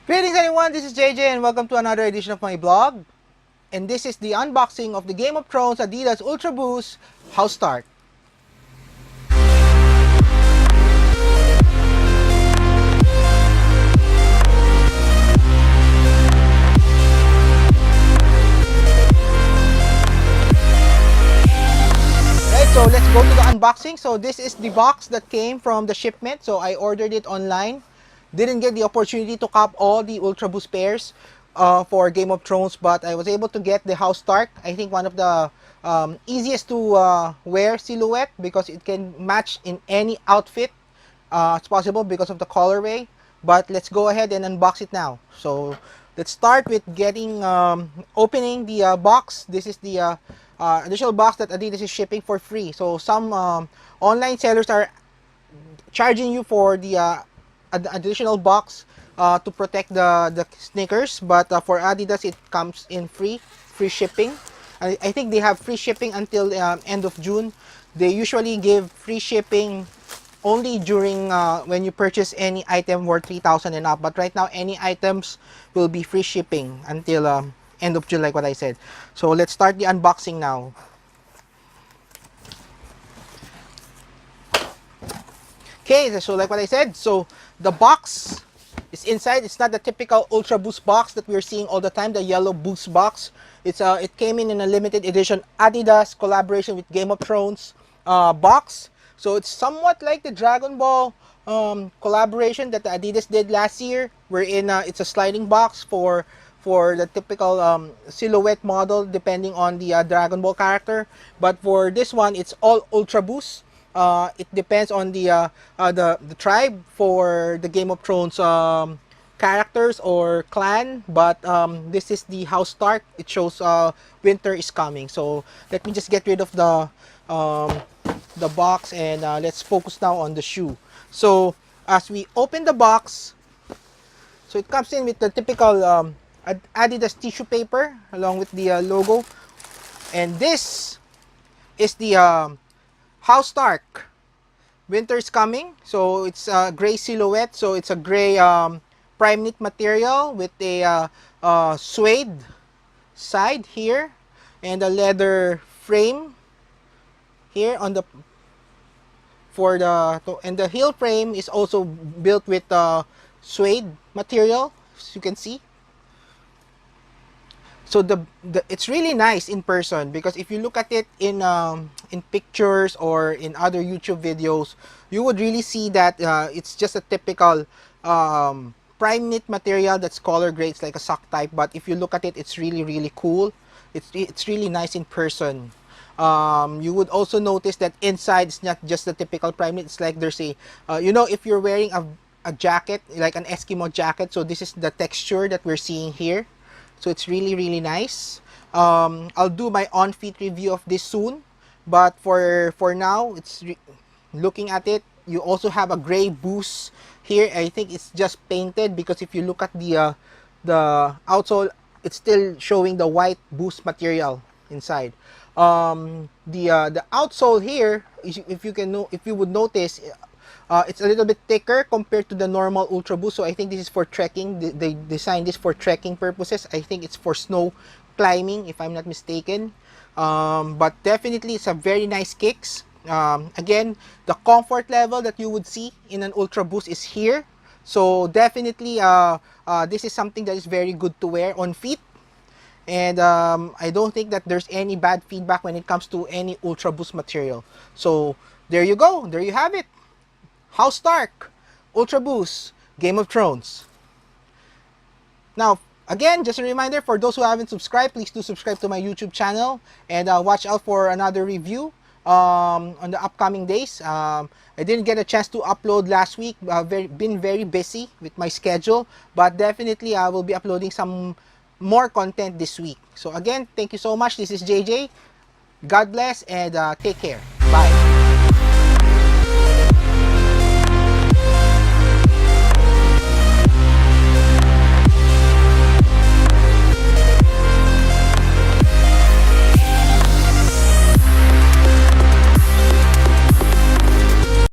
Greetings everyone, this is JJ and welcome to another edition of my blog. And this is the unboxing of the Game of Thrones Adidas Ultra Boost House Start. Right, so let's go to the unboxing. So this is the box that came from the shipment. So I ordered it online. Didn't get the opportunity to cop all the Ultra Boost pairs for Game of Thrones, but I was able to get the House Stark. I think one of the easiest to wear silhouette because it can match in any outfit it's possible because of the colorway. But let's go ahead and unbox it now. So let's start with getting opening the box. This is the additional box that Adidas is shipping for free. So some online sellers are charging you for the additional box to protect the sneakers, but for Adidas it comes in free shipping. I think they have free shipping until end of June. They usually give free shipping only during when you purchase any item worth 3,000 and up, but right now any items will be free shipping until end of June, like what I said. So let's start the unboxing now. Okay, so like what I said, so the box is inside. It's not the typical Ultra Boost box that we're seeing all the time, the yellow Boost box. It came in a limited edition Adidas collaboration with Game of Thrones box. So it's somewhat like the Dragon Ball collaboration that the Adidas did last year, wherein it's a sliding box for the typical silhouette model depending on the Dragon Ball character. But for this one, it's all Ultra Boost. It depends on the tribe for the Game of Thrones characters or clan, but this is the House Stark. It shows winter is coming. So let me just get rid of the box and let's focus now on the shoe. So as we open the box, so it comes in with the typical Adidas tissue paper along with the logo, and this is the House Stark. Winter is coming, so it's a gray silhouette. So it's a gray prime knit material with a suede side here and a leather frame here on the and the heel frame is also built with suede material, as you can see. So it's really nice in person, because if you look at it in pictures or in other YouTube videos, you would really see that it's just a typical prime knit material that's color gray. It's like a sock type, but if you look at it, it's really cool. It's really nice in person. You would also notice that inside it's not just the typical prime knit. It's like there's a if you're wearing a jacket, like an Eskimo jacket, so this is the texture that we're seeing here. So it's really nice. I'll do my on-feet review of this soon, but for now, looking at it, you also have a gray boost here. I think it's just painted, because if you look at the outsole, it's still showing the white boost material inside. The outsole here, if you would notice, it's a little bit thicker compared to the normal Ultra Boost. So I think this is for trekking. They designed this for trekking purposes. I think it's for snow climbing, if I'm not mistaken. But definitely it's a very nice kicks. Again, the comfort level that you would see in an Ultra Boost is here. So definitely this is something that is very good to wear on feet. And I don't think that there's any bad feedback when it comes to any Ultra Boost material. So there you go. There you have it. House Stark, Ultra Boost, Game of Thrones. Now, again, just a reminder, for those who haven't subscribed, please do subscribe to my YouTube channel, and watch out for another review on the upcoming days. I didn't get a chance to upload last week. Been very busy with my schedule, but definitely I will be uploading some more content this week. So again, thank you so much. This is JJ. God bless, and take care. Bye.